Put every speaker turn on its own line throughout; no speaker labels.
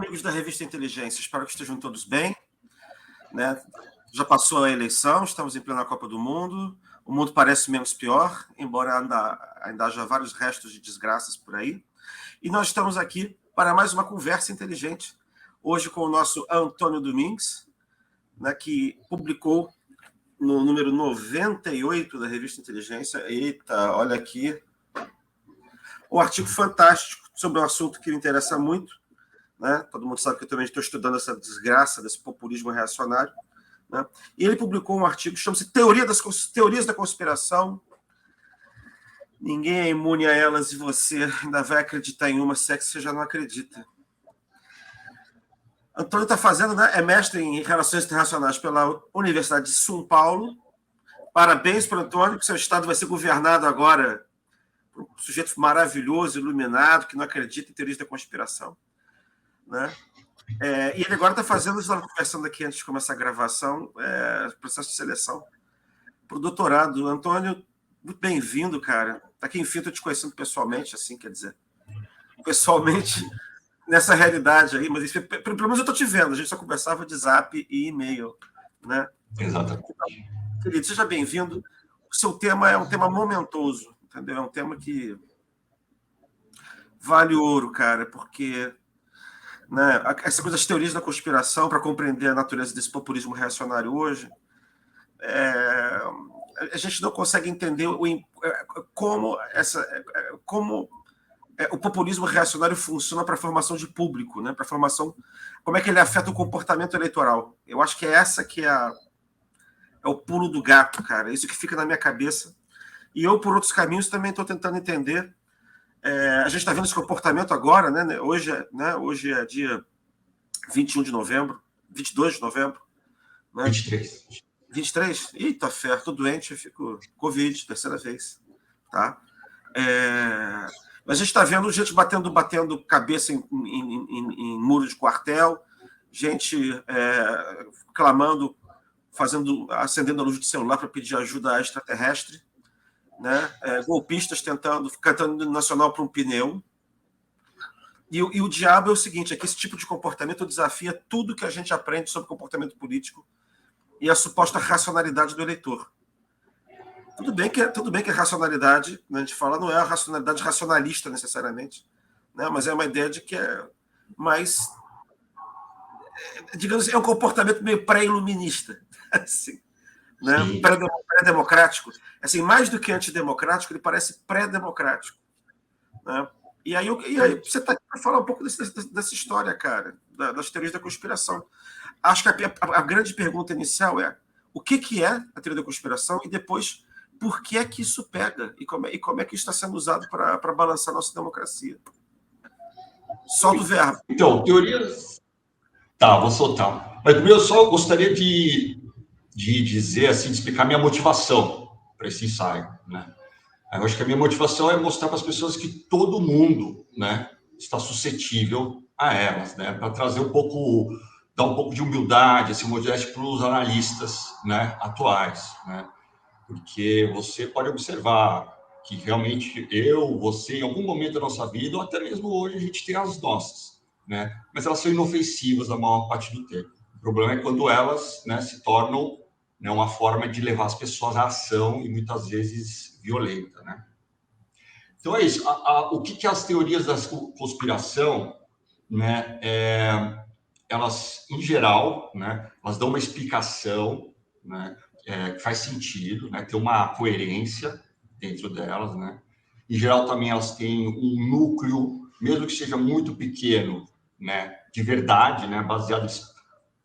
amigos da Revista Inteligência. Espero que estejam todos bem, né? Já passou a eleição, estamos em plena Copa do Mundo. O mundo parece menos pior, embora ainda haja vários restos de desgraças por aí. E nós estamos aqui para mais uma conversa inteligente, hoje com o nosso Antônio Domingues, né, que publicou no número 98 da Revista Inteligência. Eita, olha aqui. Um artigo fantástico sobre um assunto que me interessa muito, né? Todo mundo sabe que eu também estou estudando essa desgraça desse populismo reacionário, né? E ele publicou um artigo que chama-se Teorias da Conspiração. Ninguém é imune a elas e você ainda vai acreditar em uma, se é que você já não acredita. Antônio está fazendo, né? É mestre em Relações Internacionais pela Universidade de São Paulo. Parabéns para o Antônio, que seu estado vai ser governado agora por um sujeito maravilhoso, iluminado, que não acredita em teorias da conspiração, né? E ele agora está fazendo, estava conversando aqui antes de começar a gravação, processo de seleção para o doutorado. Antônio, muito bem-vindo, cara. Aqui, enfim, estou te conhecendo pessoalmente, assim, quer dizer, pessoalmente nessa realidade aí, mas pelo menos eu estou te vendo, a gente só conversava de zap e e-mail, né?
Exatamente.
Então, querido, seja bem-vindo. O seu tema é um tema momentoso, entendeu? É um tema que vale ouro, cara, porque, né, essa coisa das teorias da conspiração, para compreender a natureza desse populismo reacionário hoje, a gente não consegue entender como o populismo reacionário funciona para a formação de público, né? Para a formação, como é que ele afeta o comportamento eleitoral. Eu acho que essa que é o pulo do gato, cara. Isso que fica na minha cabeça. E eu, por outros caminhos, também estou tentando entender. A gente está vendo esse comportamento agora, né? Hoje é dia 21 de novembro, 22 de novembro. Né?
23.
23? Eita, fé, tô doente, eu fico Covid, terceira vez. Tá? Mas a gente está vendo gente batendo cabeça em muro de quartel, gente clamando, acendendo a luz do celular para pedir ajuda extraterrestre, né? Golpistas cantando nacional para um pneu. E o diabo é o seguinte: é que esse tipo de comportamento desafia tudo que a gente aprende sobre comportamento político e a suposta racionalidade do eleitor. Tudo bem que a racionalidade, né, a gente fala, não é a racionalidade racionalista necessariamente, né, mas é uma ideia de que é mais, digamos assim, é um comportamento meio pré-iluminista, assim, né, pré-democrático. Assim, mais do que antidemocrático, ele parece pré-democrático. Né? E aí você está aqui para falar um pouco dessa história, cara, das teorias da conspiração. Acho que a grande pergunta inicial é o que é a teoria da conspiração e depois por que é que isso pega e como é que isso está sendo usado para balançar a nossa democracia. Solta o verbo.
Então, teorias... Tá, vou soltar. Mas primeiro eu só gostaria de dizer, assim, de explicar minha motivação para esse ensaio, né? Eu acho que a minha motivação é mostrar para as pessoas que todo mundo, né, está suscetível a elas, né? Para trazer dar um pouco de humildade, assim, modéstia para os analistas, né, atuais, né? Porque você pode observar que realmente você, em algum momento da nossa vida, ou até mesmo hoje, a gente tem as nossas, né? Mas elas são inofensivas a maior parte do tempo. O problema é quando elas, né, se tornam, né, uma forma de levar as pessoas à ação e muitas vezes violenta, né? Então é isso. O que as teorias da conspiração, né? Elas, em geral, né, elas dão uma explicação, né? Que faz sentido, né? Tem uma coerência dentro delas, né? Em geral, também elas têm um núcleo, mesmo que seja muito pequeno, né? De verdade, né? Baseado, eles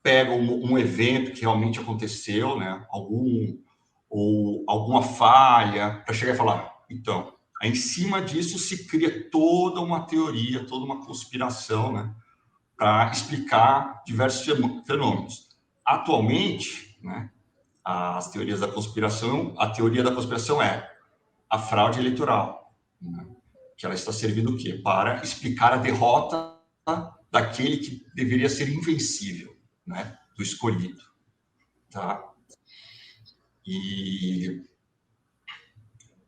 pegam um evento que realmente aconteceu, né? Alguma falha, para chegar e falar, então, aí, em cima disso se cria toda uma teoria, toda uma conspiração, né? Para explicar diversos fenômenos. Atualmente, né? A teoria da conspiração é a fraude eleitoral, né? Que ela está servindo o quê? Para explicar a derrota daquele que deveria ser invencível, né? Do escolhido, tá?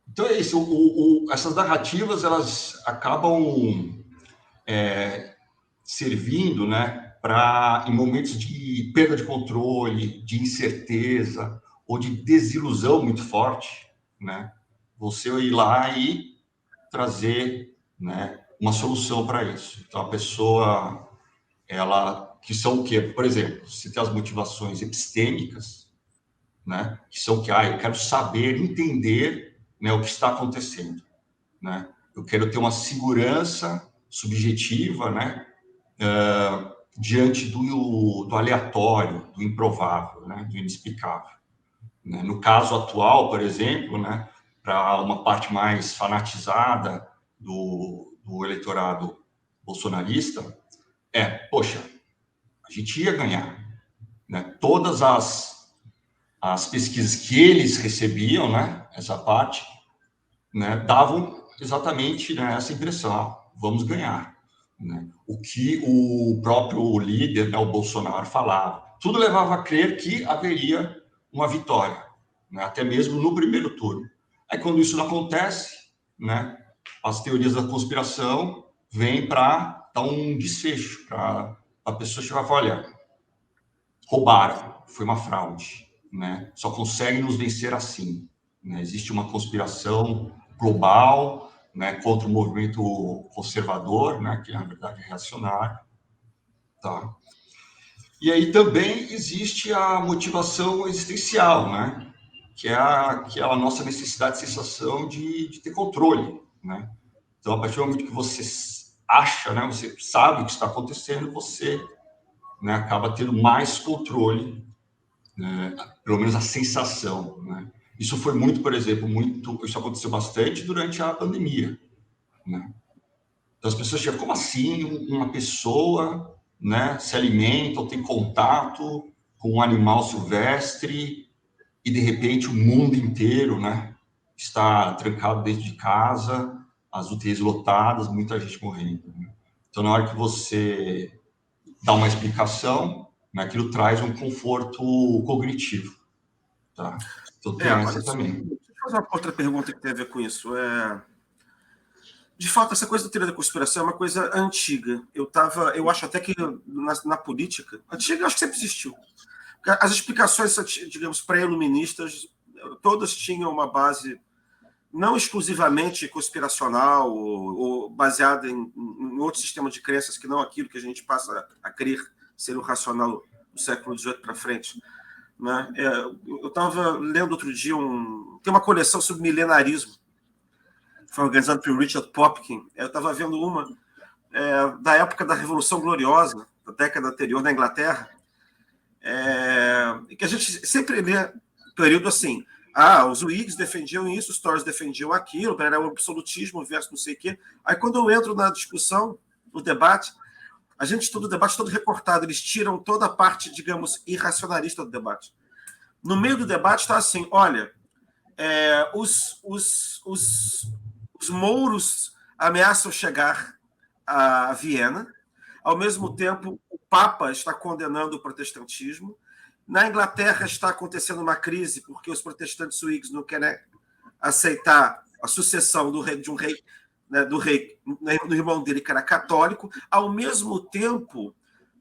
Então é isso. Essas narrativas, elas acabam servindo, né, para, em momentos de perda de controle, de incerteza ou de desilusão muito forte, né, você ir lá e trazer, né, uma solução para isso. Então, a pessoa, ela, que são o quê? Por exemplo, se tem as motivações epistêmicas, né, que são que, eu quero saber, entender, né, o que está acontecendo, né? Eu quero ter uma segurança subjetiva, né, diante do aleatório, do improvável, né, do inexplicável. Né? No caso atual, por exemplo, né, para uma parte mais fanatizada do eleitorado bolsonarista, poxa, a gente ia ganhar. Né? Todas as pesquisas que eles recebiam, né, essa parte, né, davam exatamente, né, essa impressão, vamos ganhar. Né? O que o próprio líder, né, o Bolsonaro, falava. Tudo levava a crer que haveria uma vitória, né, até mesmo no primeiro turno. Aí, quando isso não acontece, né, as teorias da conspiração vêm para dar um desfecho, para a pessoa chegar e falar, olha, roubaram, foi uma fraude, né? Só conseguem nos vencer assim. Né? Existe uma conspiração global, né, contra o movimento conservador, né, que na verdade é reacionário, tá? E aí também existe a motivação existencial, né, que é a nossa necessidade de sensação de ter controle, né? Então, a partir do momento que você acha, né, você sabe o que está acontecendo, você, né, acaba tendo mais controle, né, pelo menos a sensação, né? Isso foi muito, por exemplo, isso aconteceu bastante durante a pandemia, né? Então as pessoas tinham, como assim uma pessoa, né, se alimenta ou tem contato com um animal silvestre e de repente o mundo inteiro, né, está trancado dentro de casa, as UTIs lotadas, muita gente morrendo, né? Então na hora que você dá uma explicação, né, aquilo traz um conforto cognitivo. Tá. Então tem
Olha
essa
só,
também.
deixa eu fazer uma outra pergunta que tem a ver com isso. De fato, essa coisa da teoria da conspiração é uma coisa antiga. Eu acho até que na política, antiga, eu acho que sempre existiu. As explicações, digamos, pré-iluministas, todas tinham uma base não exclusivamente conspiracional ou baseada em outro sistema de crenças que não aquilo que a gente passa a crer ser o racional do século XVIII para frente. Né? Eu estava lendo outro dia tem uma coleção sobre milenarismo, foi organizada pelo Richard Popkin. Eu estava vendo uma da época da Revolução Gloriosa, da década anterior na Inglaterra, que a gente sempre lê período assim, os Whigs defendiam isso, os Tories defendiam aquilo, era o absolutismo versus não sei o quê. Aí quando eu entro na discussão, no debate, a gente estuda o debate todo recortado, eles tiram toda a parte, digamos, irracionalista do debate. No meio do debate está assim, olha, os mouros ameaçam chegar a Viena, ao mesmo tempo o Papa está condenando o protestantismo, na Inglaterra está acontecendo uma crise porque os protestantes Whigs não querem aceitar a sucessão do rei, de um rei, né, do irmão dele que era católico, ao mesmo tempo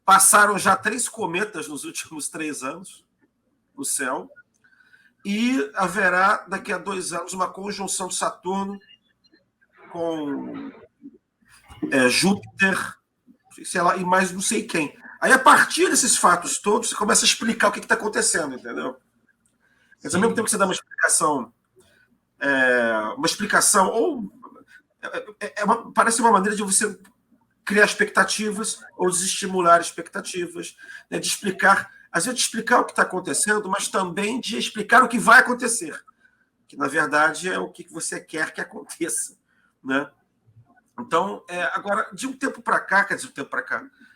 passaram já 3 cometas nos últimos 3 anos no céu, e haverá, daqui a 2 anos, uma conjunção de Saturno com Júpiter, sei lá, e mais não sei quem. Aí, a partir desses fatos todos, você começa a explicar o que está acontecendo, entendeu? Mas, ao mesmo tempo que você dá uma explicação, ou parece uma maneira de você criar expectativas ou desestimular expectativas, né, de explicar, às vezes de explicar o que está acontecendo, mas também de explicar o que vai acontecer, que na verdade é o que você quer que aconteça, né? Então, agora, de um tempo para cá,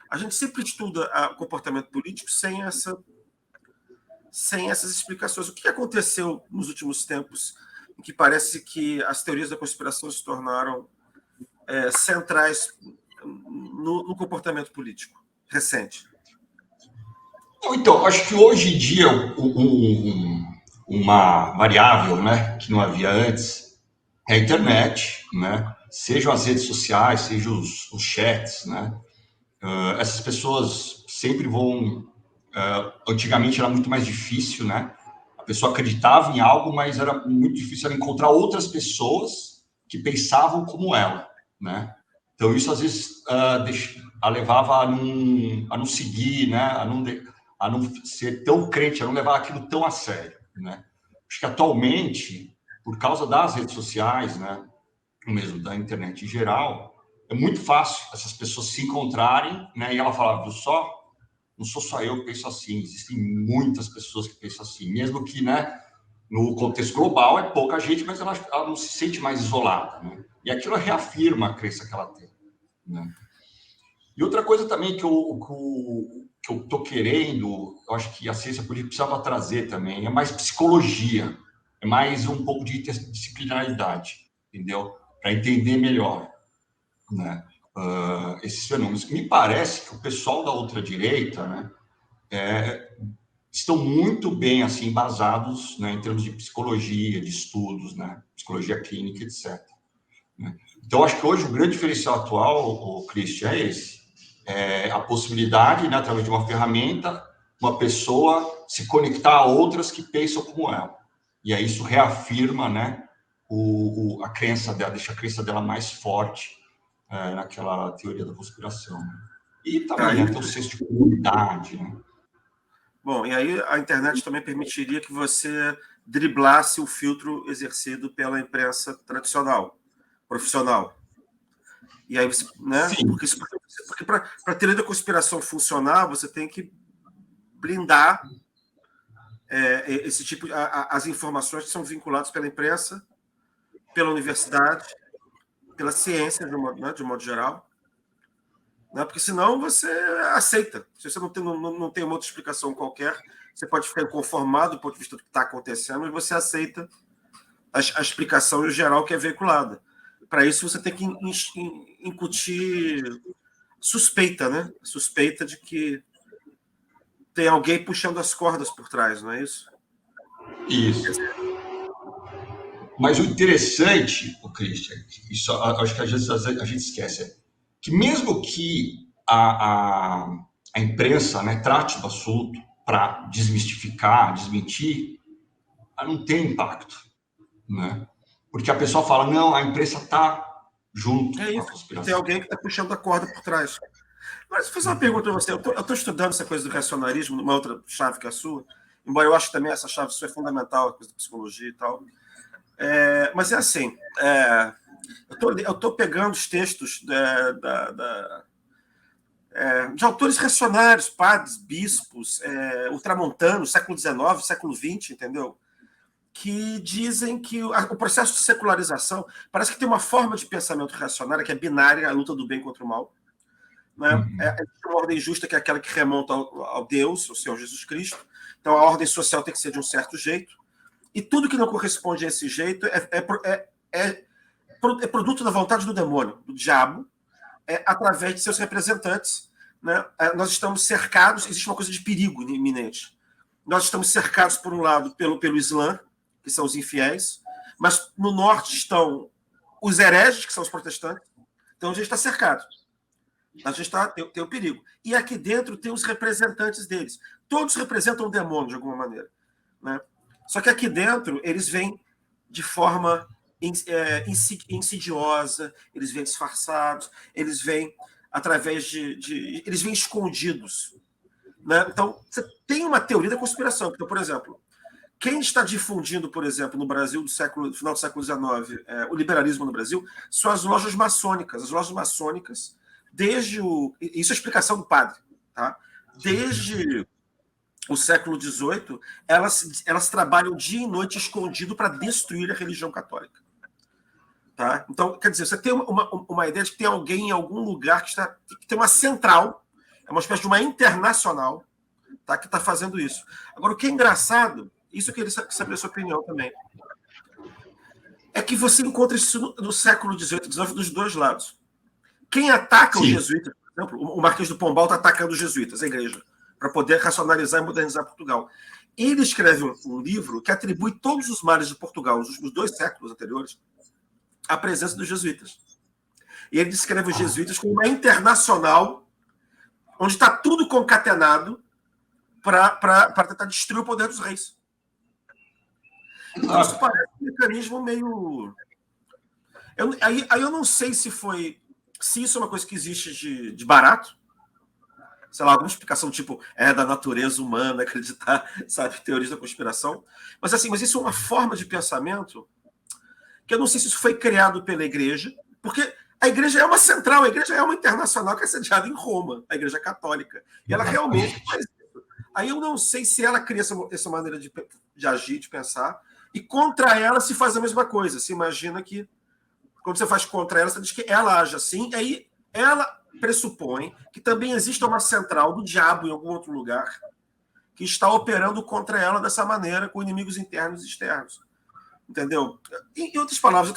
a gente sempre estuda o comportamento político sem essas explicações. O que aconteceu nos últimos tempos em que parece que as teorias da conspiração se tornaram centrais no comportamento político recente?
Então, acho que hoje em dia uma variável, né, que não havia antes é a internet, né? Sejam as redes sociais, sejam os chats, né? Essas pessoas sempre vão... antigamente era muito mais difícil, né? A pessoa acreditava em algo, mas era muito difícil ela encontrar outras pessoas que pensavam como ela, né? Então, isso, às vezes, a levava a não seguir, né? A não ser tão crente, a não levar aquilo tão a sério, né? Acho que, atualmente, por causa das redes sociais, né? Mesmo da internet em geral, é muito fácil essas pessoas se encontrarem, né? E ela fala, não sou só eu que penso assim, existem muitas pessoas que pensam assim, mesmo que, né, no contexto global é pouca gente, mas ela não se sente mais isolada, né? E aquilo reafirma a crença que ela tem, né? E outra coisa também que eu tô querendo, eu acho que a ciência política precisava trazer também, é mais psicologia, é mais um pouco de interdisciplinaridade, entendeu? Para entender melhor, né? Esses fenômenos. Me parece que o pessoal da ultradireita, né, estão muito bem assim embasados, né, em termos de psicologia, de estudos, né, psicologia clínica, etc. Né? Então, acho que hoje o grande diferencial atual, o Christian, é esse. É a possibilidade, né, através de uma ferramenta, uma pessoa se conectar a outras que pensam como ela. E aí isso reafirma, né, a crença dela, deixa a crença dela mais forte, naquela teoria da conspiração. E também, né, tem o senso de comunidade, né?
Bom, e aí a internet também permitiria que você driblasse o filtro exercido pela imprensa tradicional, profissional. E aí você, né?
Sim.
Porque para a teoria da conspiração funcionar, você tem que blindar esse tipo, as informações que são vinculadas pela imprensa, pela universidade, pela ciência, de um modo geral. Né? Porque senão você aceita. Se você não tem uma outra explicação qualquer, você pode ficar inconformado do ponto de vista do que está acontecendo, e você aceita a explicação geral que é veiculada. Para isso, você tem que incutir suspeita, né? Suspeita de que tem alguém puxando as cordas por trás, não é isso?
Isso. Mas o interessante, o Christian, isso acho que às vezes a gente esquece, é que mesmo que a imprensa, né, trate do assunto para desmistificar, desmentir, não tem impacto, né? Porque a pessoa fala, não, a imprensa está junto
É
com a
isso. E tem
conspiração.
alguém que está puxando a corda por trás. Mas vou fazer uma pergunta para você. Eu estou estudando essa coisa do racionalismo, numa outra chave que é a sua, embora eu acho que também essa chave sua é fundamental, a coisa da psicologia e tal. Mas é assim, eu estou pegando os textos de autores reacionários, padres, bispos, ultramontanos, século XIX, século XX, entendeu? Que dizem que o processo de secularização parece que tem uma forma de pensamento reacionária que é binária, a luta do bem contra o mal. Né? É uma ordem justa, que é aquela que remonta ao Deus, ao Senhor Jesus Cristo. Então, a ordem social tem que ser de um certo jeito. E tudo que não corresponde a esse jeito é produto da vontade do demônio, do diabo, através de seus representantes. Né? Nós estamos cercados, existe uma coisa de perigo iminente. Nós estamos cercados, por um lado, pelo Islã, que são os infiéis, mas no norte estão os hereges, que são os protestantes. Então a gente está cercado. A gente tem o perigo. E aqui dentro tem os representantes deles. Todos representam o demônio, de alguma maneira. Né? Só que aqui dentro eles vêm de forma insidiosa, eles vêm disfarçados, eles vêm através eles vêm escondidos. Né? Então, você tem uma teoria da conspiração. Então, por exemplo, quem está difundindo, por exemplo, no Brasil, final do século XIX, o liberalismo no Brasil, são as lojas maçônicas. As lojas maçônicas, isso é a explicação do padre, tá? Desde o século XVIII, elas trabalham dia e noite escondido para destruir a religião católica. Tá? Então, quer dizer, você tem uma ideia de que tem alguém em algum lugar que tem uma central, é uma espécie de uma internacional, tá, que está fazendo isso. Agora, o que é engraçado, isso eu queria saber a sua opinião também, é que você encontra isso no século XVIII, XIX, dos dois lados. Quem ataca os jesuítas, por exemplo, o Marquês do Pombal está atacando os jesuítas, a igreja, para poder racionalizar e modernizar Portugal. Ele escreve um livro que atribui todos os males de Portugal, nos últimos 2 séculos anteriores, à presença dos jesuítas. E ele descreve os jesuítas como uma internacional onde está tudo concatenado para tentar destruir o poder dos reis. Então, isso parece um mecanismo meio... Aí eu não sei se isso é uma coisa que existe de barato, sei lá, alguma explicação tipo da natureza humana acreditar, sabe, teorias da conspiração. Mas isso é uma forma de pensamento que eu não sei se isso foi criado pela igreja, porque a igreja é uma central, a igreja é uma internacional que é sediada em Roma, a igreja católica. E ela realmente faz isso. Aí eu não sei se ela cria essa maneira de agir, de pensar, e contra ela se faz a mesma coisa. Se imagina que, quando você faz contra ela, você diz que ela age assim, aí ela pressupõe que também existe uma central do diabo em algum outro lugar que está operando contra ela dessa maneira, com inimigos internos e externos. Entendeu? Em outras palavras,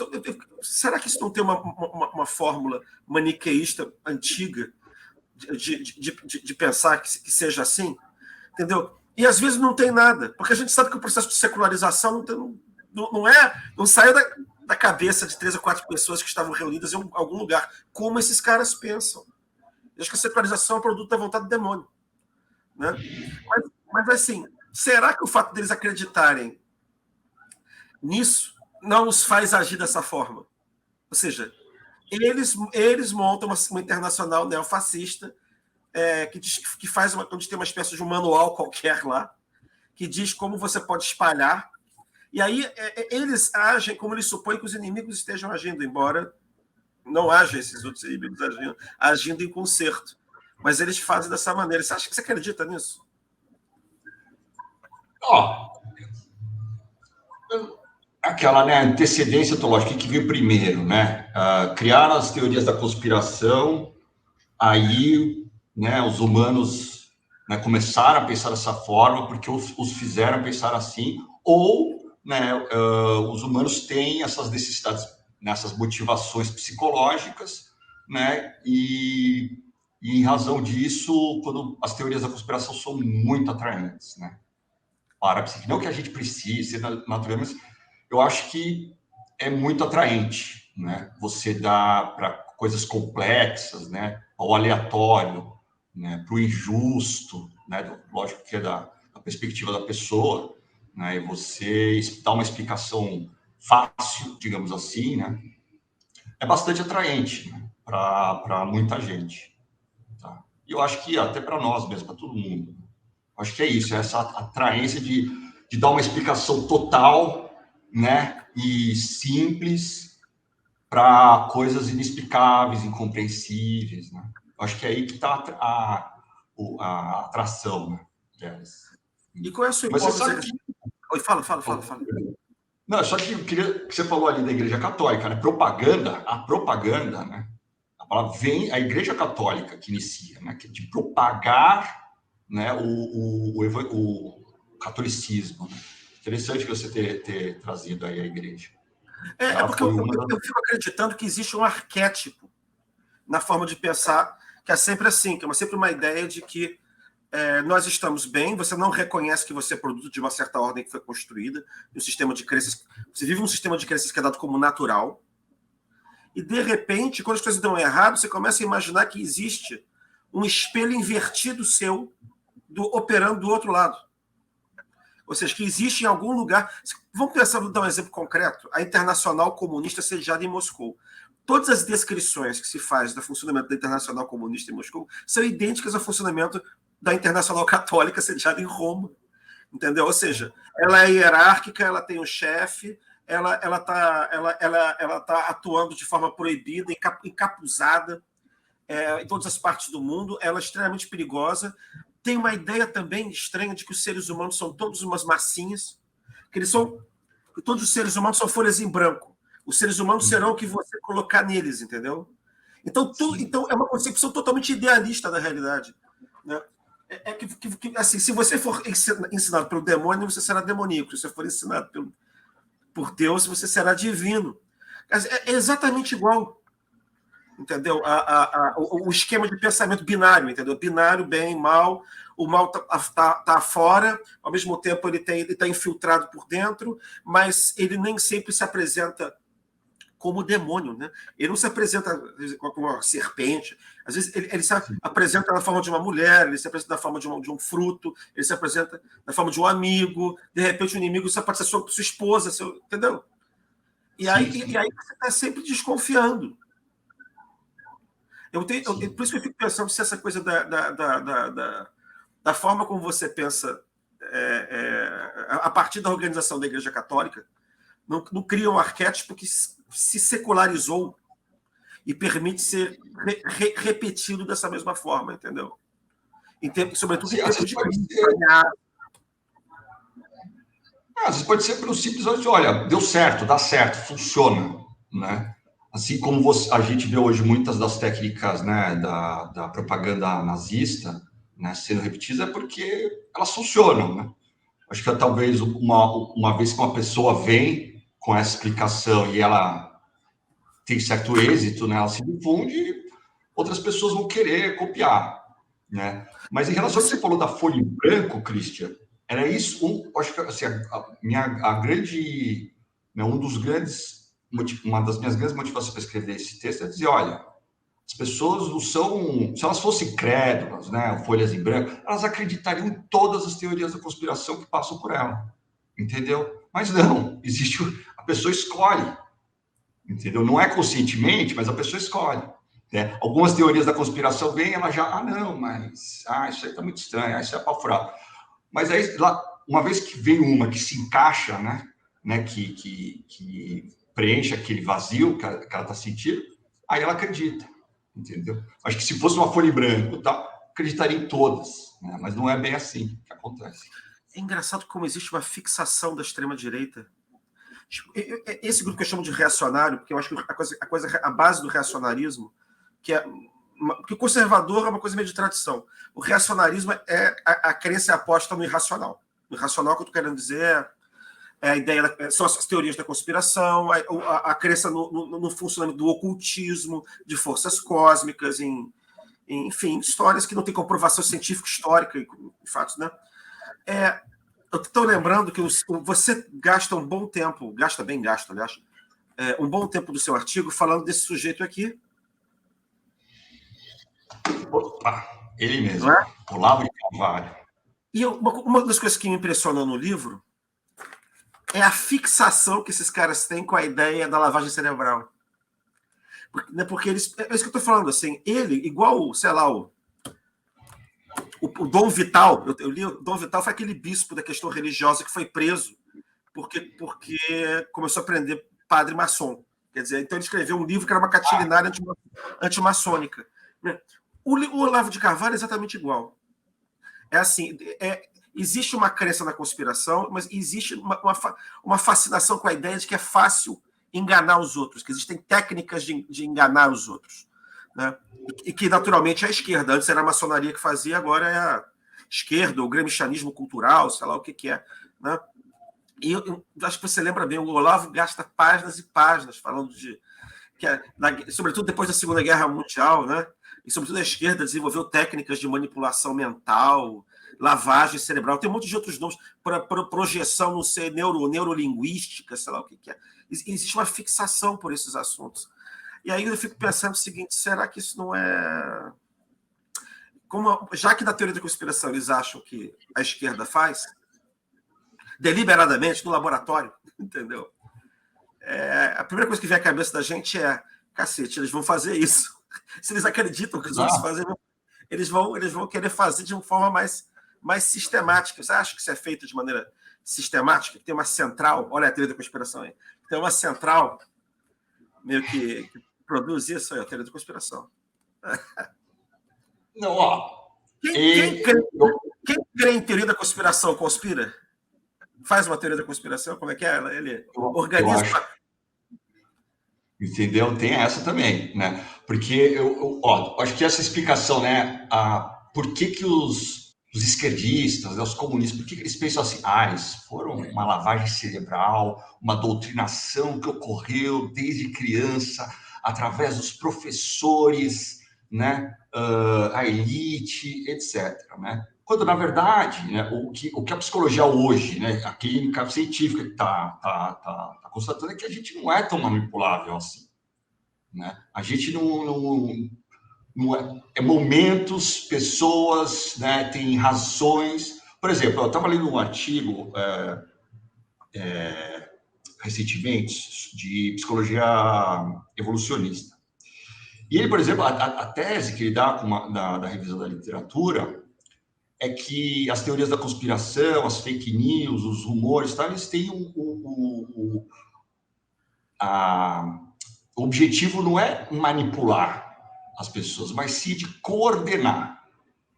será que isso não tem uma fórmula maniqueísta antiga de pensar que seja assim? Entendeu? E às vezes não tem nada, porque a gente sabe que o processo de secularização não saiu da cabeça de 3 ou 4 pessoas que estavam reunidas em algum lugar, como esses caras pensam. Eu acho que a secularização é produto da vontade do demônio. Né? Mas assim, será que o fato deles acreditarem nisso não os faz agir dessa forma? Ou seja, eles montam uma internacional neofascista que faz onde tem uma espécie de um manual qualquer lá, que diz como você pode espalhar, e aí eles agem como eles supõem que os inimigos estejam agindo, embora não haja esses outros inimigos agindo em concerto. Mas eles fazem dessa maneira. Você acha que você acredita nisso?
Aquela, né, antecedência teológica, que veio primeiro, né? Criaram as teorias da conspiração, aí, né, os humanos, né, começaram a pensar dessa forma porque os fizeram pensar assim, ou, né, os humanos têm essas necessidades, nessas motivações psicológicas, né, e em razão disso, quando as teorias da conspiração são muito atraentes, né, para a psique. Não que a gente precise, naturalmente, mas eu acho que é muito atraente, né, você dá para coisas complexas, né, ao aleatório, né, para o injusto, né, lógico que é da perspectiva da pessoa, né, e você dá uma explicação fácil, digamos assim, né, é bastante atraente, né, para muita gente. Tá? E eu acho que até para nós mesmo, para todo mundo. Acho que é isso, é essa atraência de dar uma explicação total, né, e simples para coisas inexplicáveis, incompreensíveis, né? Acho que é aí que está a atração, né, delas.
E qual é a sua
Mas você
hipótese?
sabe que...
Oi, fala.
Não, só que eu queria que você falou ali da Igreja Católica, né? A propaganda, né? A palavra vem a Igreja Católica que inicia, né? De propagar, né, o catolicismo. Né? Interessante você ter trazido aí a Igreja.
Porque eu fico acreditando que existe um arquétipo na forma de pensar que é sempre assim, que é sempre uma ideia de que nós estamos bem, você não reconhece que você é produto de uma certa ordem que foi construída, um sistema de crenças, você vive um sistema de crenças que é dado como natural, e de repente, quando as coisas dão errado, você começa a imaginar que existe um espelho invertido seu operando do outro lado. Ou seja, que existe em algum lugar... Vamos pensar, vou dar um exemplo concreto. A Internacional Comunista sediada em Moscou. Todas as descrições que se faz do funcionamento da Internacional Comunista em Moscou são idênticas ao funcionamento da Internacional Católica sediada em Roma. Entendeu? Ou seja, ela é hierárquica, ela tem um chefe, ela tá atuando de forma proibida, encapuzada em todas as partes do mundo, ela é extremamente perigosa. Tem uma ideia também estranha de que os seres humanos são todos umas massinhas, que todos os seres humanos são folhas em branco. Os seres humanos serão o que você colocar neles, entendeu? Então é uma concepção totalmente idealista da realidade. Né? Assim, se você for ensinado pelo demônio, você será demoníaco. Se você for ensinado por Deus, você será divino. É exatamente igual. Entendeu? O esquema de pensamento binário, entendeu? Binário, bem, mal. O mal tá fora, ao mesmo tempo ele está infiltrado por dentro, mas ele nem sempre se apresenta como demônio, né? Ele não se apresenta como uma serpente, às vezes ele se apresenta na forma de uma mulher, ele se apresenta na forma de um fruto, ele se apresenta na forma de um amigo, de repente o inimigo só pode ser sua esposa, entendeu? E aí você está sempre desconfiando. Por isso que eu fico pensando se essa coisa da forma como você pensa a partir da organização da Igreja Católica não cria um arquétipo que se secularizou e permite ser repetido dessa mesma forma, entendeu? Sobretudo em tempos de crise.
Às vezes pode ser pelo simples de, olha, deu certo, dá certo, funciona, né? Assim como a gente vê hoje muitas das técnicas, né, da propaganda nazista, né, sendo repetidas, é porque elas funcionam, né? Acho que talvez uma vez que uma pessoa vem com essa explicação e ela tem certo êxito, né, ela se difunde, outras pessoas vão querer copiar, né? Mas em relação ao que você falou da folha em branco, Christian, era isso. Acho que assim, uma das minhas grandes motivações para escrever esse texto é dizer, olha, as pessoas não são, se elas fossem crédulas, né, folhas em branco, elas acreditariam em todas as teorias da conspiração que passam por ela, entendeu? Mas não, a pessoa escolhe, entendeu? Não é conscientemente, mas a pessoa escolhe. Né? Algumas teorias da conspiração vêm, ela já, não, mas isso aí está muito estranho, isso é pau furado. Mas aí, uma vez que vem uma que se encaixa, né, que preenche aquele vazio que ela está sentindo, aí ela acredita, entendeu? Acho que se fosse uma folha em branco, acreditaria em todas, né? Mas não é bem assim que acontece.
É engraçado como existe uma fixação da extrema-direita. Esse grupo que eu chamo de reacionário, porque eu acho que a base do reacionarismo, que o conservador é uma coisa meio de tradição. O reacionarismo é a crença e a aposta no irracional. No irracional, o que eu estou querendo dizer é a ideia, são as teorias da conspiração, a crença no funcionamento do ocultismo, de forças cósmicas, enfim, histórias que não têm comprovação científica histórica, em fatos, né? Eu estou lembrando que você gasta um bom tempo, aliás, um bom tempo do seu artigo falando desse sujeito aqui.
Opa, ele mesmo, Olavo de Carvalho.
E uma das coisas que me impressionou no livro é a fixação que esses caras têm com a ideia da lavagem cerebral. Porque eles, é isso que eu estou falando, assim, ele, igual, sei lá, o Dom Vital, eu li, o Dom Vital foi aquele bispo da questão religiosa que foi preso porque começou a prender padre maçom. Quer dizer, então ele escreveu um livro que era uma catilinária antimaçônica. O Olavo de Carvalho é exatamente igual. É assim, existe uma crença na conspiração, mas existe uma fascinação com a ideia de que é fácil enganar os outros, que existem técnicas de enganar os outros. Né? E que, naturalmente, é a esquerda. Antes era a maçonaria que fazia, agora é a esquerda, o gremichanismo cultural, sei lá o que é. Né? E eu acho que você lembra bem, o Olavo gasta páginas e páginas falando de... sobretudo depois da Segunda Guerra Mundial, né? E sobretudo a esquerda desenvolveu técnicas de manipulação mental, lavagem cerebral, tem um monte de outros nomes, para projeção, não sei, neurolinguística, sei lá o que é. Existe uma fixação por esses assuntos. E aí eu fico pensando o seguinte, será que isso não é... já que na teoria da conspiração eles acham que a esquerda faz, deliberadamente, no laboratório, entendeu? A primeira coisa que vem à cabeça da gente é, cacete, eles vão fazer isso. Se eles acreditam que os outros fazem, eles vão querer fazer de uma forma mais sistemática. Você acha que isso é feito de maneira sistemática? Tem uma central, olha a teoria da conspiração aí, tem uma central meio que produz isso aí, a teoria da conspiração.
Não, ó.
Quem crê em teoria da conspiração conspira? Faz uma teoria da conspiração, como é que é? Ele organiza...
Entendeu? Tem essa também, né? Porque eu acho que essa explicação, né? Por que os esquerdistas, né, os comunistas, por que eles pensam assim? Eles foram uma lavagem cerebral, uma doutrinação que ocorreu desde criança, através dos professores, né? A elite, etc. Né? Quando, na verdade, né, o que a psicologia hoje, né, a clínica científica que está constatando é que a gente não é tão manipulável assim. Né? A gente não é momentos, pessoas, né, tem razões. Por exemplo, eu estava lendo um artigo recentemente de psicologia evolucionista. E ele, por exemplo, a tese que ele dá da revisão da literatura é que as teorias da conspiração, as fake news, os rumores, tá, eles têm o objetivo não é manipular as pessoas, mas sim de coordenar.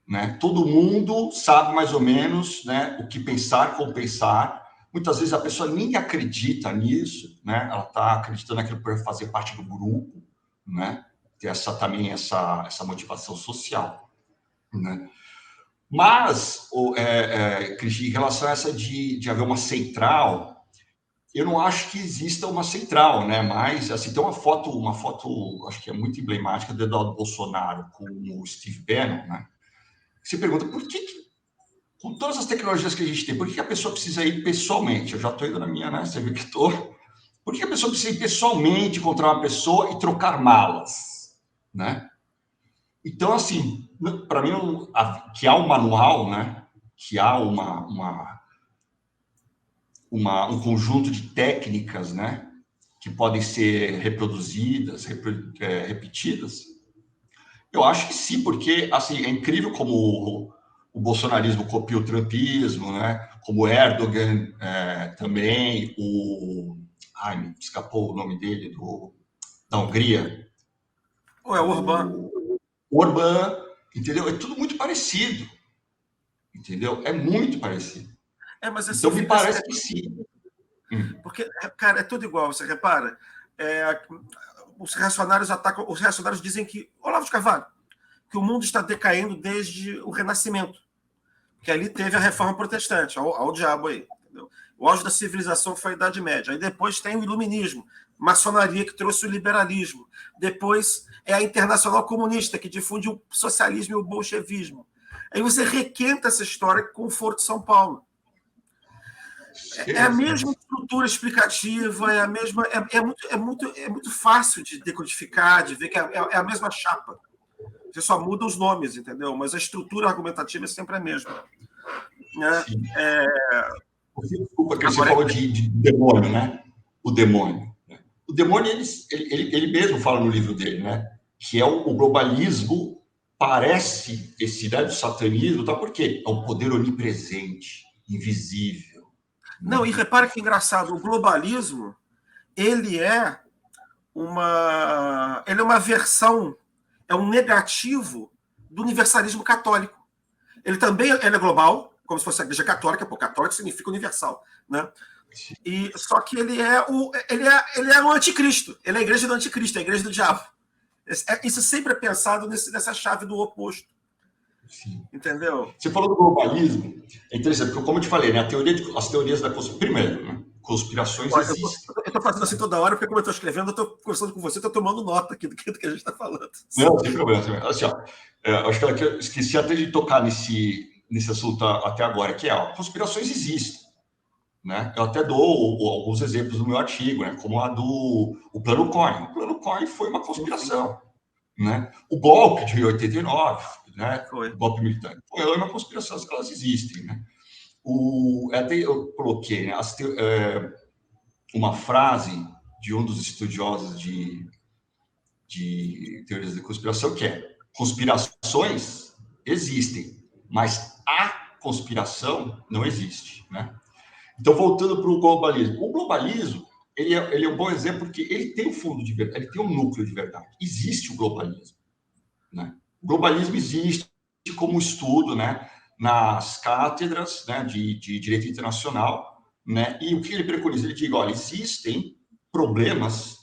Né? Todo mundo sabe mais ou menos, né, o que pensar, como pensar. Muitas vezes a pessoa nem acredita nisso, né? Ela está acreditando naquilo por fazer parte do grupo, né? Tem também essa motivação social. Né? Mas, Cristi, em relação a essa de haver uma central, eu não acho que exista uma central, né? Mas assim, tem uma foto, acho que é muito emblemática do Eduardo Bolsonaro com o Steve Bannon, né? Você pergunta por que, com todas as tecnologias que a gente tem, por que a pessoa precisa ir pessoalmente? Eu já estou indo na minha, né? Você vê que estou. Por que a pessoa precisa ir pessoalmente encontrar uma pessoa e trocar malas, né? Então, assim, para mim, que há um manual, né? Que há um conjunto de técnicas, né? Que podem ser reproduzidas, repetidas. Eu acho que sim, porque assim, é incrível como o bolsonarismo copia o trumpismo, né? Como o Erdogan também, ai, me escapou o nome dele, da Hungria.
Ou é o Orbán?
O Orbán, entendeu? É tudo muito parecido, entendeu? É muito parecido.
Mas assim,
Então, me parece que sim.
Porque, cara, é tudo igual, você repara? Os reacionários atacam. Os reacionários dizem que. Olavo de Carvalho, que o mundo está decaindo desde o Renascimento. Que ali teve a reforma protestante, ao diabo aí. Entendeu? O auge da civilização foi a Idade Média. Aí depois tem o iluminismo, maçonaria que trouxe o liberalismo. Depois é a Internacional Comunista, que difunde o socialismo e o bolchevismo. Aí você requenta essa história com o Foro de São Paulo. É a mesma estrutura explicativa, é a mesma. É muito fácil de decodificar, de ver que é a mesma chapa. Você só muda os nomes, entendeu? Mas a estrutura argumentativa é sempre a mesma. Né?
Sim. Desculpa, que você
Agora,
falou de demônio, né? O demônio. O demônio, ele mesmo fala no livro dele, né? Que é o globalismo, parece esse ideia do satanismo, tá? Por quê? É um poder onipresente, invisível.
Não, e repara que engraçado, o globalismo, ele é uma versão, é um negativo do universalismo católico. Ele também é global, como se fosse a Igreja Católica, porque católico significa universal, né? Só que ele é o anticristo, ele é a igreja do anticristo, é a igreja do diabo. Isso sempre é pensado nessa chave do oposto.
Sim.
Entendeu?
Você falou do globalismo, é interessante, porque como eu te falei, né, as teorias da conspiração, primeiro, né, conspirações existem.
Eu estou fazendo assim toda hora, porque como eu estou escrevendo, eu estou conversando com você, estou tomando nota aqui do que a gente está falando.
Não, sem problema. Sem problema. Assim, ó, acho que eu esqueci até de tocar nesse assunto até agora, que conspirações existem. Né? Eu até dou alguns exemplos no meu artigo, né? Como a do Plano COIN. O Plano COIN foi uma conspiração. Né? O golpe de 89, né? O golpe militar, foi uma conspiração, elas existem. Né? Até eu coloquei, né? Uma frase de um dos estudiosos de teorias de conspiração, que é: conspirações existem, mas a conspiração não existe. Né? Então, voltando para o globalismo. O globalismo, ele é um bom exemplo porque ele tem um fundo de verdade, ele tem um núcleo de verdade. Existe o globalismo. Né? O globalismo existe como estudo, né, nas cátedras, né, de direito internacional, né, e o que ele preconiza? Ele diz, olha, existem problemas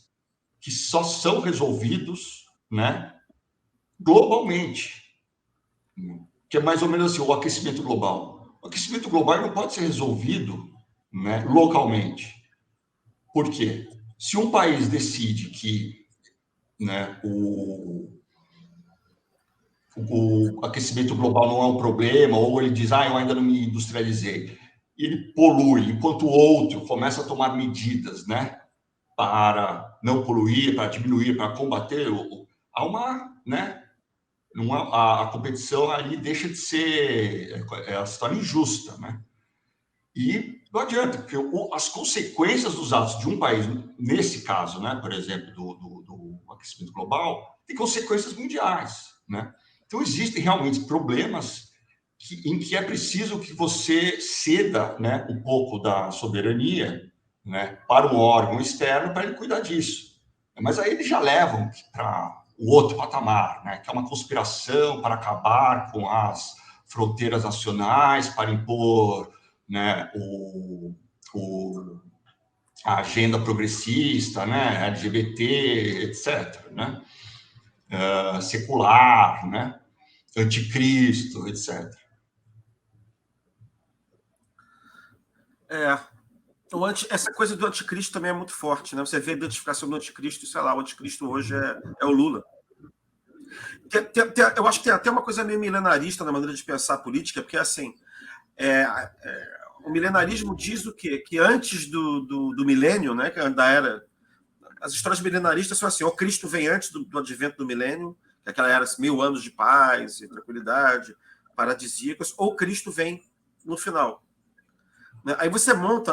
que só são resolvidos, né, globalmente, que é mais ou menos assim, o aquecimento global. O aquecimento global não pode ser resolvido, né, localmente. Por quê? Se um país decide que, né, o aquecimento global não é um problema, ou ele diz, eu ainda não me industrializei. Ele polui, enquanto o outro começa a tomar medidas, né, para não poluir, para diminuir, para combater, há uma, né, a competição ali deixa de ser, ela se torna injusta, né? E não adianta, porque as consequências dos atos de um país, nesse caso, né, por exemplo, do aquecimento global, tem consequências mundiais, né? Então, existem realmente problemas em que é preciso que você ceda, né, um pouco da soberania, né, para um órgão externo para ele cuidar disso. Mas aí eles já levam para o outro patamar, né, que é uma conspiração para acabar com as fronteiras nacionais, para impor, né, a agenda progressista, né, LGBT, etc., né, secular, né, anticristo, etc.
Essa coisa do anticristo também é muito forte, né? Você vê a identificação do anticristo, sei lá, o anticristo hoje é o Lula. Eu acho que tem até uma coisa meio milenarista na maneira de pensar a política, porque assim, o milenarismo diz o quê? Que antes do milênio, né, que da era, as histórias milenaristas são assim: o Cristo vem antes do advento do milênio, que aquela era 1000 anos de paz e tranquilidade, paradisíacos, ou Cristo vem no final. Aí você monta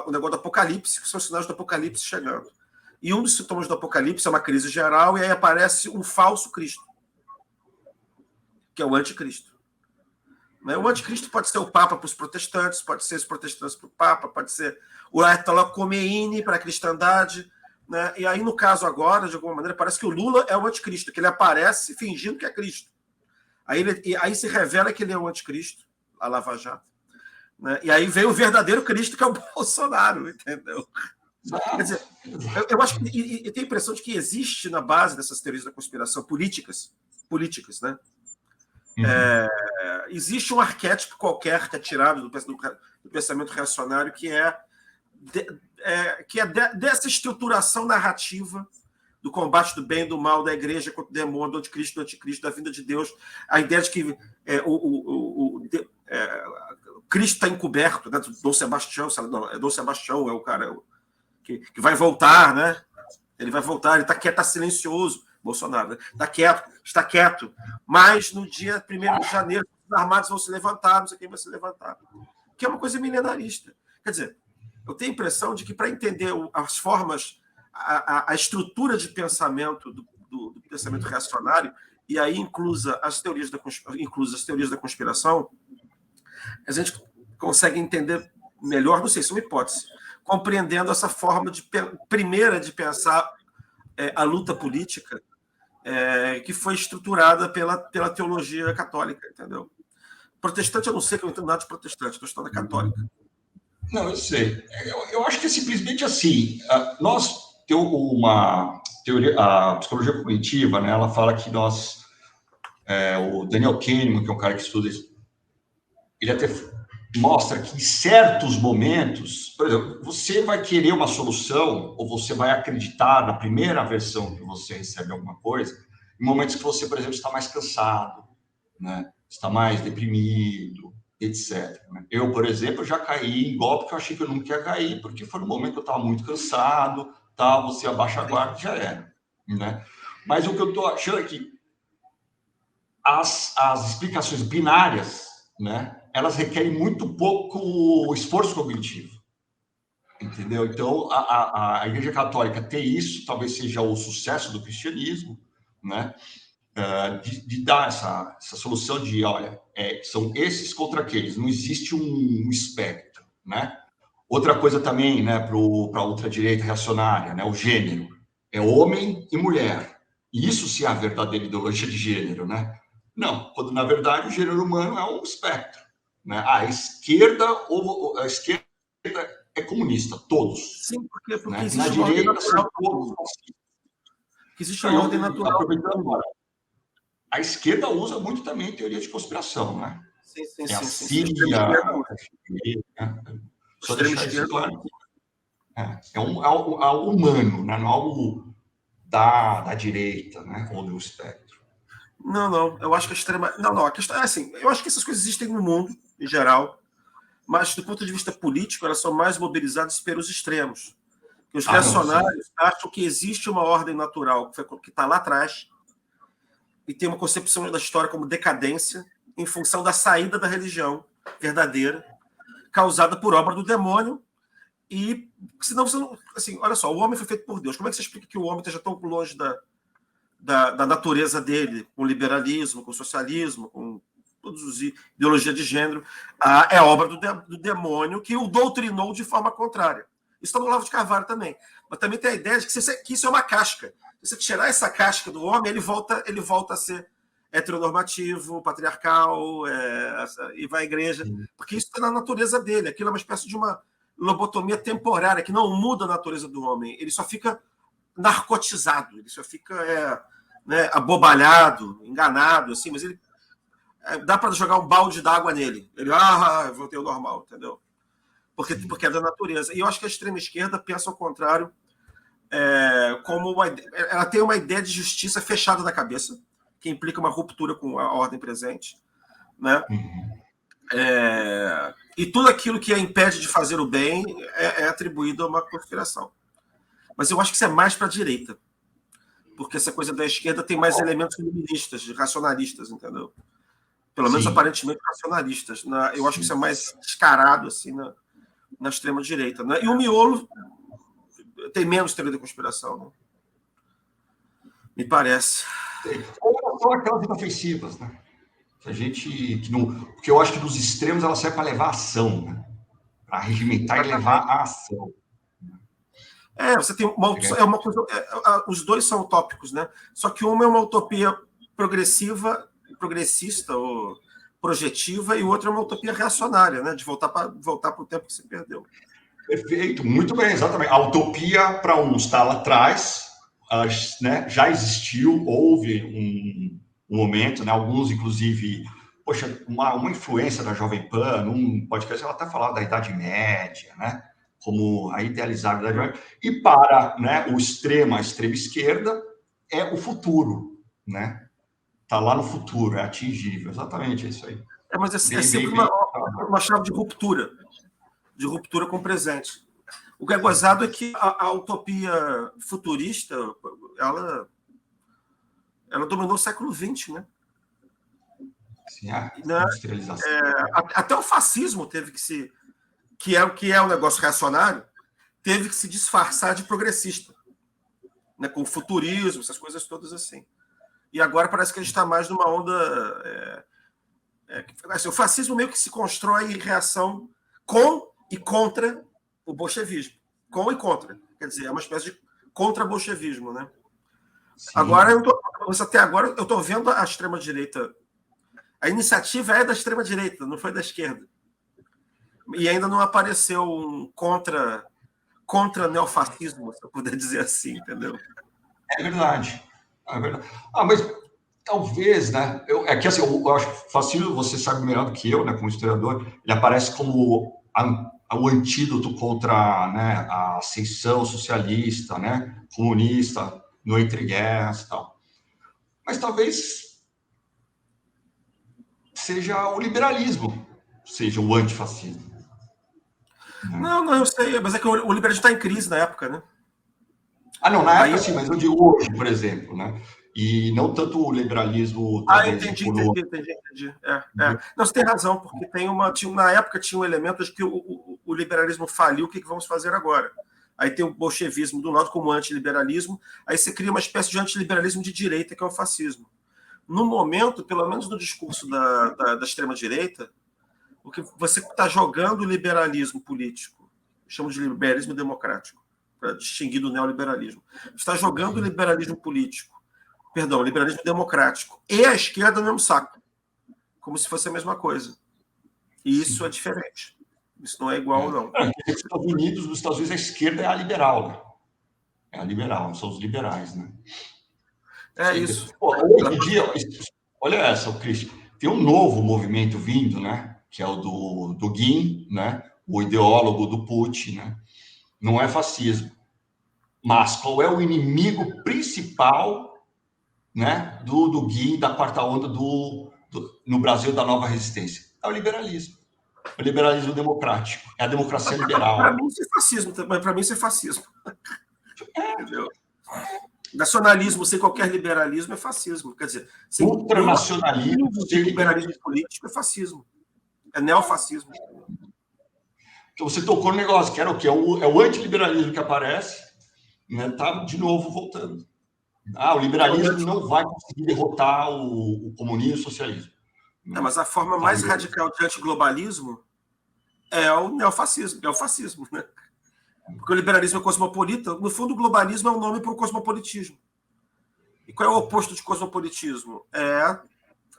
o negócio do Apocalipse, que são os sinais do Apocalipse chegando. E um dos sintomas do Apocalipse é uma crise geral, e aí aparece um falso Cristo, que é o anticristo. O anticristo pode ser o Papa para os protestantes, pode ser os protestantes para o Papa, pode ser o Ayatollah Khomeini para a cristandade. Né? E aí, no caso agora, de alguma maneira, parece que o Lula é o anticristo, que ele aparece fingindo que é Cristo. Aí se revela que ele é o anticristo, a Lava Jato. Né? E aí vem o verdadeiro Cristo, que é o Bolsonaro, entendeu? Quer dizer, eu acho que eu tenho a impressão de que existe na base dessas teorias da conspiração políticas, né? Existe um arquétipo qualquer que é tirado do pensamento reacionário que é dessa estruturação narrativa do combate do bem e do mal, da igreja contra o demônio, do anticristo, da vinda de Deus, a ideia de que Cristo está encoberto, né? Dom Sebastião, não, Dom Sebastião é o cara que vai voltar, né? Ele vai voltar, ele está quieto, está silencioso, Bolsonaro, né? Está quieto, mas no dia 1º de janeiro os armados vão se levantar, não sei quem vai se levantar, que é uma coisa milenarista. Quer dizer, eu tenho a impressão de que para entender as formas, a estrutura de pensamento do pensamento reacionário, e aí inclusa as teorias da conspiração, a gente consegue entender melhor, não sei se é uma hipótese, compreendendo essa forma primeira de pensar a luta política que foi estruturada pela teologia católica, entendeu? Protestante, eu não sei, que eu não entendo nada de protestante, estou estudando católica.
Não, eu sei. Eu acho que é simplesmente assim. Nós temos uma teoria, a psicologia cognitiva, né? Ela fala que nós, o Daniel Kahneman, que é um cara que estuda isso, ele até mostra que em certos momentos, por exemplo, você vai querer uma solução ou você vai acreditar na primeira versão que você recebe alguma coisa, em momentos que você, por exemplo, está mais cansado, né? Está mais deprimido, etc. Eu, por exemplo, já caí em golpe que eu achei que eu nunca ia cair, porque foi no momento que eu estava muito cansado, tá? Você abaixa a guarda e já era, né? Mas o que eu estou achando é que as explicações binárias, né, elas requerem muito pouco esforço cognitivo, entendeu? Então, a Igreja Católica ter isso talvez seja o sucesso do cristianismo, né? De dar essa solução de, olha, são esses contra aqueles, não existe um espectro, né? Outra coisa também, né, para a ultradireita reacionária, né, o gênero, é homem e mulher. E isso sim é a verdadeira ideologia de gênero, né? Não, quando na verdade o gênero humano é um espectro, né? A esquerda é comunista, todos.
Sim, porque
né?
existe
Na
uma ordem
direita
natural.
são todos.
Existe uma ordem natural.
Aproveitando agora, a esquerda usa muito também teoria de conspiração, né?
Sim.
A CIA, só deixar isso claro. É algo humano, né? Não é algo da direita, né? Ou do espectro.
Não. Eu acho que a extrema. Não. A questão é assim: eu acho que essas coisas existem no mundo, em geral, mas do ponto de vista político, elas são mais mobilizadas pelos extremos. Os
Ah, não, sim.
reacionários acham que existe uma ordem natural que está lá atrás e tem uma concepção da história como decadência em função da saída da religião verdadeira, causada por obra do demônio. E senão você não. Assim, olha só, o homem foi feito por Deus. Como é que você explica que o homem esteja tão longe da natureza dele, com o liberalismo, com o socialismo, com todas as ideologias de gênero? É obra do demônio que o doutrinou de forma contrária. Isso está no Olavo de Carvalho também. Mas também tem a ideia de que isso é uma casca. Se você tirar essa casca do homem, ele volta a ser heteronormativo, patriarcal, e vai à igreja. Porque isso está na natureza dele. Aquilo é uma espécie de uma lobotomia temporária, que não muda a natureza do homem. Ele só fica narcotizado, ele só fica abobalhado, enganado, assim, mas ele dá para jogar um balde d'água nele. Ele, voltei ao normal, entendeu? Porque é da natureza. E eu acho que a extrema-esquerda pensa ao contrário, como ela tem uma ideia de justiça fechada na cabeça, que implica uma ruptura com a ordem presente, né? E tudo aquilo que a impede de fazer o bem é atribuído a uma conspiração. Mas eu acho que isso é mais para a direita, porque essa coisa da esquerda tem mais elementos feministas, racionalistas, entendeu? Pelo menos aparentemente racionalistas. Eu acho que isso é mais descarado assim, na extrema-direita. Né? E o miolo tem menos teoria da conspiração, né? Me parece.
São aquelas inofensivas, né? Porque eu acho que dos extremos ela serve para levar a ação, né? Para regimentar e levar a ação.
Você tem uma coisa. Os dois são utópicos, né? Só que uma é uma utopia progressista ou projetiva, e o outro é uma utopia reacionária, né? De voltar para o tempo que se perdeu.
Perfeito, muito bem, exatamente. A utopia para uns está lá atrás, né? Já existiu, houve um momento, né? Alguns, inclusive, poxa, uma influência da Jovem Pan, num podcast, ela até falava da Idade Média, né? Como a idealizada da Idade Média. E para, né, a extrema esquerda é o futuro, né? Está lá no futuro, é atingível, exatamente isso aí.
Mas é sempre uma chave de ruptura com o presente. O que é gozado é que a utopia futurista, ela dominou o século XX, né?
Sim, a industrialização.
Até o fascismo teve que é um negócio reacionário, teve que se disfarçar de progressista, né? Com o futurismo, essas coisas todas assim. E agora parece que a gente está mais numa onda... o fascismo meio que se constrói em reação com e contra o bolchevismo. Com e contra. Quer dizer, é uma espécie de contra-bolchevismo, né? Agora, até agora, eu estou vendo a extrema-direita. A iniciativa é da extrema-direita, não foi da esquerda. E ainda não apareceu um contra-neofascismo, se eu puder dizer assim, entendeu?
É verdade. Mas talvez, né? Eu acho que Facínio, você sabe melhor do que eu, né? Como historiador, ele aparece como o antídoto contra, né, a ascensão socialista, né? Comunista, no entre guerras e tal. Mas talvez seja o liberalismo, seja o antifascismo.
Não, eu sei, mas é que o liberalismo está em crise na época, né?
Não, na época sim, mas eu digo hoje, por exemplo, né? E não tanto o liberalismo, talvez,
entendi. Não, você tem razão, porque na época tinha um elemento de que o liberalismo faliu, o que vamos fazer agora? Aí tem o bolchevismo do lado como antiliberalismo, aí você cria uma espécie de antiliberalismo de direita, que é o fascismo. No momento, pelo menos no discurso da extrema-direita, o que você está jogando o liberalismo político, chamo de liberalismo democrático, para distinguir do neoliberalismo. Você está jogando o liberalismo democrático e a esquerda no mesmo saco, como se fosse a mesma coisa. E isso é diferente. Isso não é igual, não.
Nos Estados Unidos, a esquerda é a liberal, né? É a liberal, são os liberais, né?
Isso.
Hoje em dia, olha essa, Cristian, tem um novo movimento vindo, né? Que é o do Guin, né? O ideólogo do Putin, né? Não é fascismo. Mas qual é o inimigo principal né, do Gui, da quarta onda no Brasil da nova resistência? É o liberalismo. O liberalismo democrático. É a democracia liberal.
Para mim, isso é fascismo. Para mim, isso é fascismo. Entendeu? Nacionalismo sem qualquer liberalismo é fascismo. Quer dizer, sem
ultranacionalismo
sem liberalismo político é fascismo. É neofascismo.
Então, você tocou no negócio, que era o quê? É o antiliberalismo que aparece, né? Tá de novo voltando. O liberalismo não vai conseguir derrotar o comunismo e o socialismo.
Mas a forma mais radical de antiglobalismo é o neofascismo, é o fascismo, né? Porque o liberalismo é cosmopolita. No fundo, o globalismo é um nome para o cosmopolitismo. E qual é o oposto de cosmopolitismo? É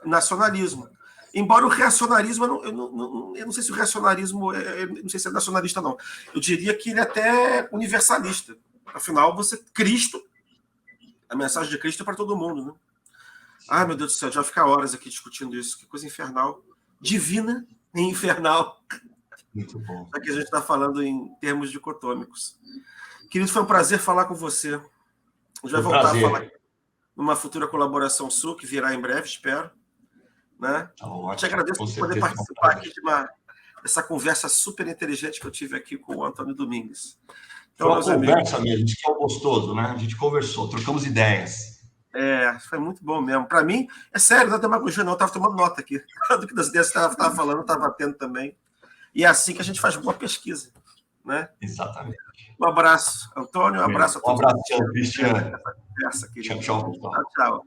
nacionalismo. Embora o reacionarismo, eu não sei se o reacionarismo, não sei se é nacionalista, não. Eu diria que ele é até universalista. Afinal, Cristo, a mensagem de Cristo é para todo mundo, né? Ai, meu Deus do céu, já vai ficar horas aqui discutindo isso. Que coisa infernal. Divina e infernal.
Muito bom.
Já que a gente está falando em termos dicotômicos. Querido, foi um prazer falar com você. A gente vai voltar a falar numa futura colaboração sua, que virá em breve, espero. Né? Te agradeço por poder participar aqui dessa conversa super inteligente que eu tive aqui com o Antônio Domingues.
Então, foi uma conversa mesmo, a gente ficou gostoso, né? A gente conversou, trocamos ideias.
Foi muito bom mesmo. Para mim, é sério, não é demagogia, não. Eu estava tomando nota aqui. Do que das ideias que você estava falando, eu estava tendo também. E é assim que a gente faz boa pesquisa. Né?
Exatamente.
Um abraço, Antônio. Um abraço a todos.
Um abraço, Cristiano.
Tchau,
tchau.
Tchau.